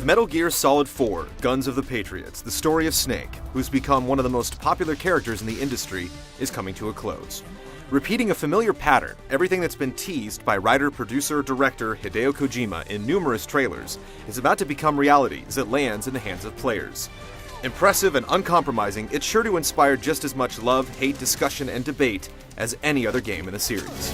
Metal Gear Solid 4: Guns of the Patriots, the story of Snake, who's become one of the most popular characters in the industry, is coming to a close. Repeating a familiar pattern, everything that's been teased by writer, producer, director Hideo Kojima in numerous trailers is about to become reality as it lands in the hands of players. Impressive and uncompromising, it's sure to inspire just as much love, hate, discussion, and debate as any other game in the series.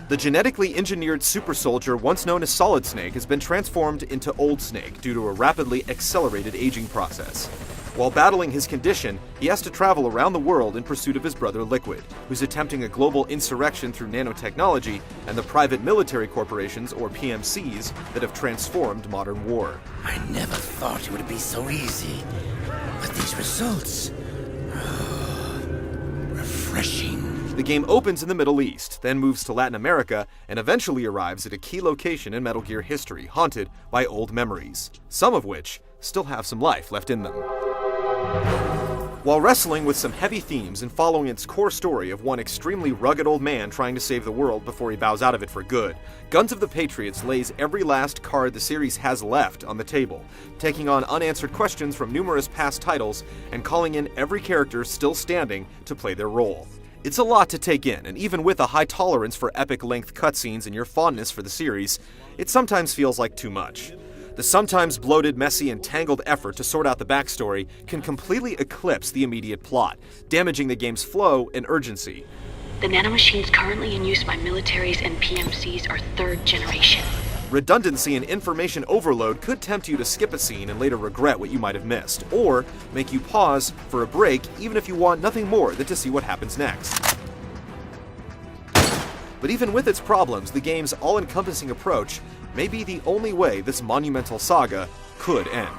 The genetically engineered super soldier once known as Solid Snake has been transformed into Old Snake due to a rapidly accelerated aging process. While battling his condition, he has to travel around the world in pursuit of his brother Liquid, who's attempting a global insurrection through nanotechnology and the private military corporations, or PMCs, that have transformed modern war. I never thought it would be so easy, but these results... refreshing. The game opens in the Middle East, then moves to Latin America, and eventually arrives at a key location in Metal Gear history, haunted by old memories, some of which still have some life left in them. While wrestling with some heavy themes and following its core story of one extremely rugged old man trying to save the world before he bows out of it for good, Guns of the Patriots lays every last card the series has left on the table, taking on unanswered questions from numerous past titles and calling in every character still standing to play their role. It's a lot to take in, and even with a high tolerance for epic-length cutscenes and your fondness for the series, it sometimes feels like too much. The sometimes bloated, messy, and tangled effort to sort out the backstory can completely eclipse the immediate plot, damaging the game's flow and urgency. The nanomachines currently in use by militaries and PMCs are third generation. Redundancy and information overload could tempt you to skip a scene and later regret what you might have missed, or make you pause for a break even if you want nothing more than to see what happens next. But even with its problems, the game's all-encompassing approach may be the only way this monumental saga could end.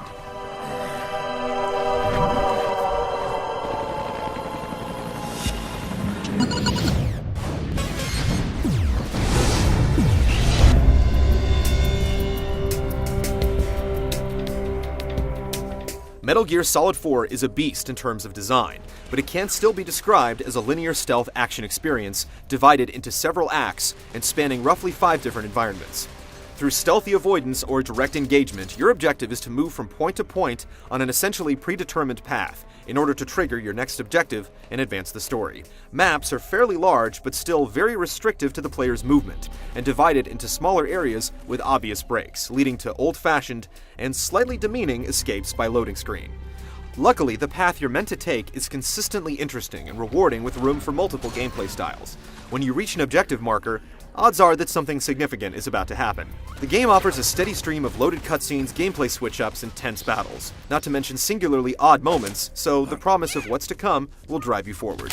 Metal Gear Solid 4 is a beast in terms of design, but it can still be described as a linear stealth action experience divided into several acts and spanning roughly 5 different environments. Through stealthy avoidance or direct engagement, your objective is to move from point to point on an essentially predetermined path in order to trigger your next objective and advance the story. Maps are fairly large but still very restrictive to the player's movement, and divided into smaller areas with obvious breaks, leading to old-fashioned and slightly demeaning escapes by loading screen. Luckily, the path you're meant to take is consistently interesting and rewarding with room for multiple gameplay styles. When you reach an objective marker, odds are that something significant is about to happen. The game offers a steady stream of loaded cutscenes, gameplay switch-ups, and tense battles, not to mention singularly odd moments, so the promise of what's to come will drive you forward.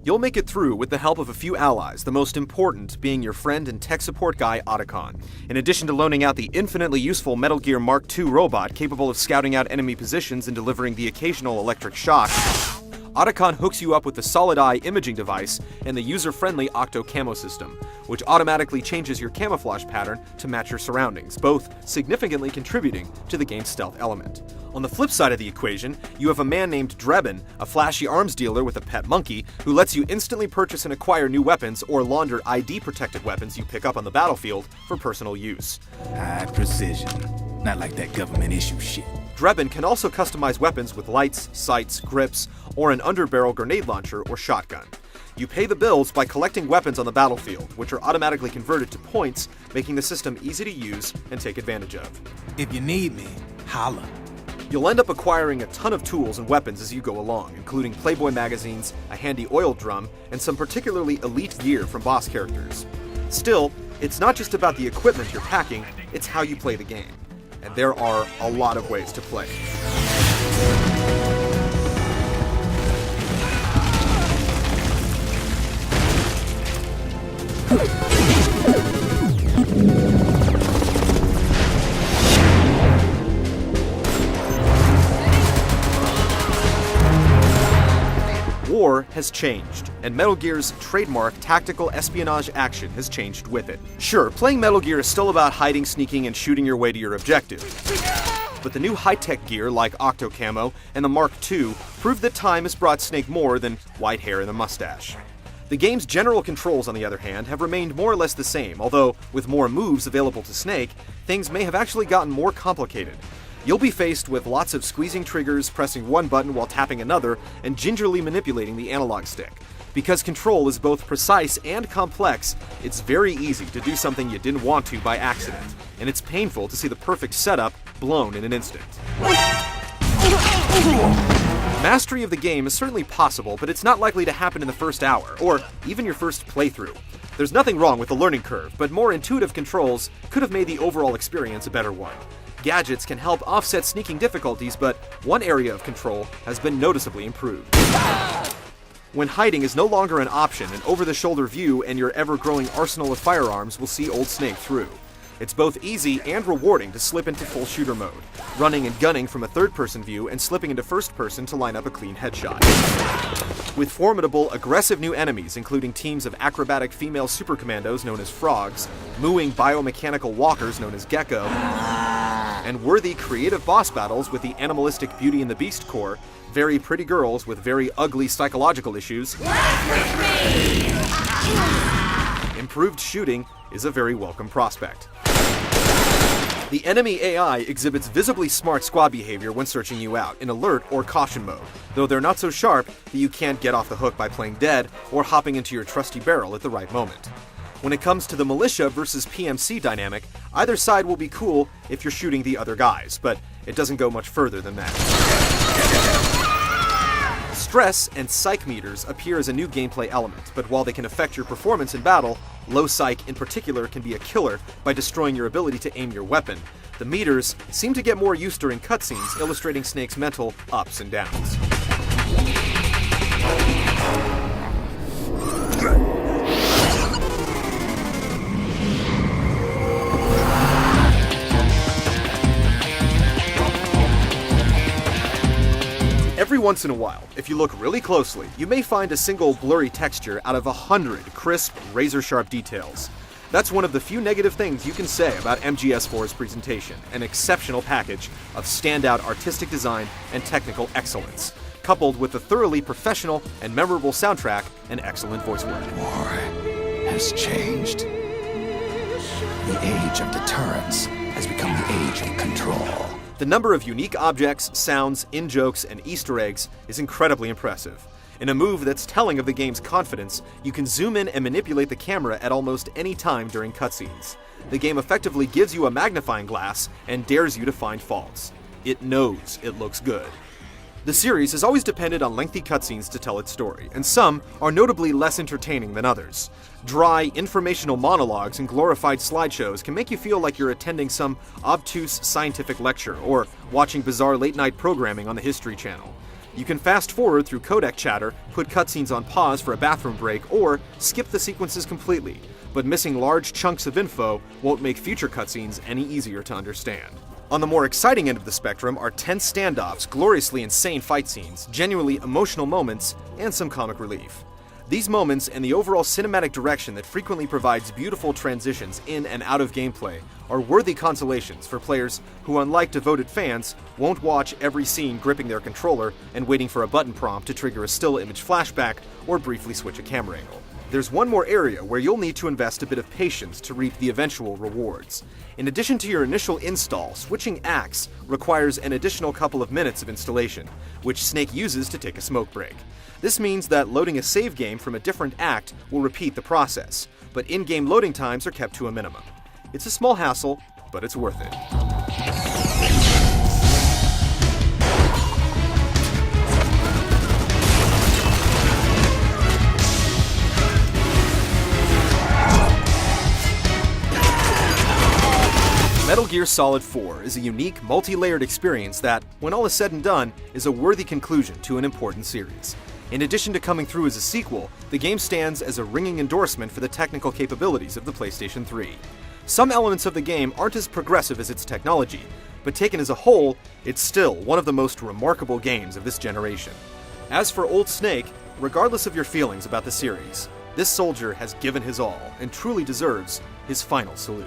You'll make it through with the help of a few allies, the most important being your friend and tech support guy, Otacon. In addition to loaning out the infinitely useful Metal Gear Mark II robot capable of scouting out enemy positions and delivering the occasional electric shock, Otacon hooks you up with the Solid Eye imaging device and the user-friendly Octo Camo system, which automatically changes your camouflage pattern to match your surroundings, both significantly contributing to the game's stealth element. On the flip side of the equation, you have a man named Drebin, a flashy arms dealer with a pet monkey, who lets you instantly purchase and acquire new weapons or launder ID-protected weapons you pick up on the battlefield for personal use. High precision. Not like that government issue shit. Drebin can also customize weapons with lights, sights, grips, or an underbarrel grenade launcher or shotgun. You pay the bills by collecting weapons on the battlefield, which are automatically converted to points, making the system easy to use and take advantage of. If you need me, holla. You'll end up acquiring a ton of tools and weapons as you go along, including Playboy magazines, a handy oil drum, and some particularly elite gear from boss characters. Still, it's not just about the equipment you're packing, it's how you play the game. And there are a lot of ways to play. War has changed, and Metal Gear's trademark tactical espionage action has changed with it. Sure, playing Metal Gear is still about hiding, sneaking, and shooting your way to your objective. But the new high-tech gear like Octo Camo and the Mark II prove that time has brought Snake more than white hair and a mustache. The game's general controls, on the other hand, have remained more or less the same, although with more moves available to Snake, things may have actually gotten more complicated. You'll be faced with lots of squeezing triggers, pressing one button while tapping another, and gingerly manipulating the analog stick. Because control is both precise and complex, it's very easy to do something you didn't want to by accident, and it's painful to see the perfect setup blown in an instant. Mastery of the game is certainly possible, but it's not likely to happen in the first hour, or even your first playthrough. There's nothing wrong with the learning curve, but more intuitive controls could have made the overall experience a better one. Gadgets can help offset sneaking difficulties, but one area of control has been noticeably improved. When hiding is no longer an option, an over-the-shoulder view and your ever-growing arsenal of firearms will see Old Snake through. It's both easy and rewarding to slip into full shooter mode, running and gunning from a third-person view and slipping into first-person to line up a clean headshot. With formidable, aggressive new enemies, including teams of acrobatic female supercommandos known as Frogs, mooing biomechanical walkers known as Gecko, and worthy creative boss battles with the animalistic Beauty and the Beast core, very pretty girls with very ugly psychological issues, improved shooting is a very welcome prospect. The enemy AI exhibits visibly smart squad behavior when searching you out in alert or caution mode, though they're not so sharp that you can't get off the hook by playing dead or hopping into your trusty barrel at the right moment. When it comes to the militia versus PMC dynamic, either side will be cool if you're shooting the other guys, but it doesn't go much further than that. Stress and psych meters appear as a new gameplay element, but while they can affect your performance in battle, low psych in particular can be a killer by destroying your ability to aim your weapon. The meters seem to get more use during cutscenes, illustrating Snake's mental ups and downs. Every once in a while, if you look really closely, you may find a single blurry texture out of 100 crisp, razor-sharp details. That's one of the few negative things you can say about MGS4's presentation, an exceptional package of standout artistic design and technical excellence, coupled with a thoroughly professional and memorable soundtrack and excellent voice work. War has changed. The age of deterrence has become the age of control. The number of unique objects, sounds, in-jokes, and Easter eggs is incredibly impressive. In a move that's telling of the game's confidence, you can zoom in and manipulate the camera at almost any time during cutscenes. The game effectively gives you a magnifying glass and dares you to find faults. It knows it looks good. The series has always depended on lengthy cutscenes to tell its story, and some are notably less entertaining than others. Dry, informational monologues and glorified slideshows can make you feel like you're attending some obtuse scientific lecture or watching bizarre late-night programming on the History Channel. You can fast-forward through codec chatter, put cutscenes on pause for a bathroom break, or skip the sequences completely, but missing large chunks of info won't make future cutscenes any easier to understand. On the more exciting end of the spectrum are tense standoffs, gloriously insane fight scenes, genuinely emotional moments, and some comic relief. These moments and the overall cinematic direction that frequently provides beautiful transitions in and out of gameplay are worthy consolations for players who, unlike devoted fans, won't watch every scene gripping their controller and waiting for a button prompt to trigger a still image flashback or briefly switch a camera angle. There's one more area where you'll need to invest a bit of patience to reap the eventual rewards. In addition to your initial install, switching acts requires an additional couple of minutes of installation, which Snake uses to take a smoke break. This means that loading a save game from a different act will repeat the process, but in-game loading times are kept to a minimum. It's a small hassle, but it's worth it. Metal Gear Solid 4 is a unique, multi-layered experience that, when all is said and done, is a worthy conclusion to an important series. In addition to coming through as a sequel, the game stands as a ringing endorsement for the technical capabilities of the PlayStation 3. Some elements of the game aren't as progressive as its technology, but taken as a whole, it's still one of the most remarkable games of this generation. As for Old Snake, regardless of your feelings about the series, this soldier has given his all and truly deserves his final salute.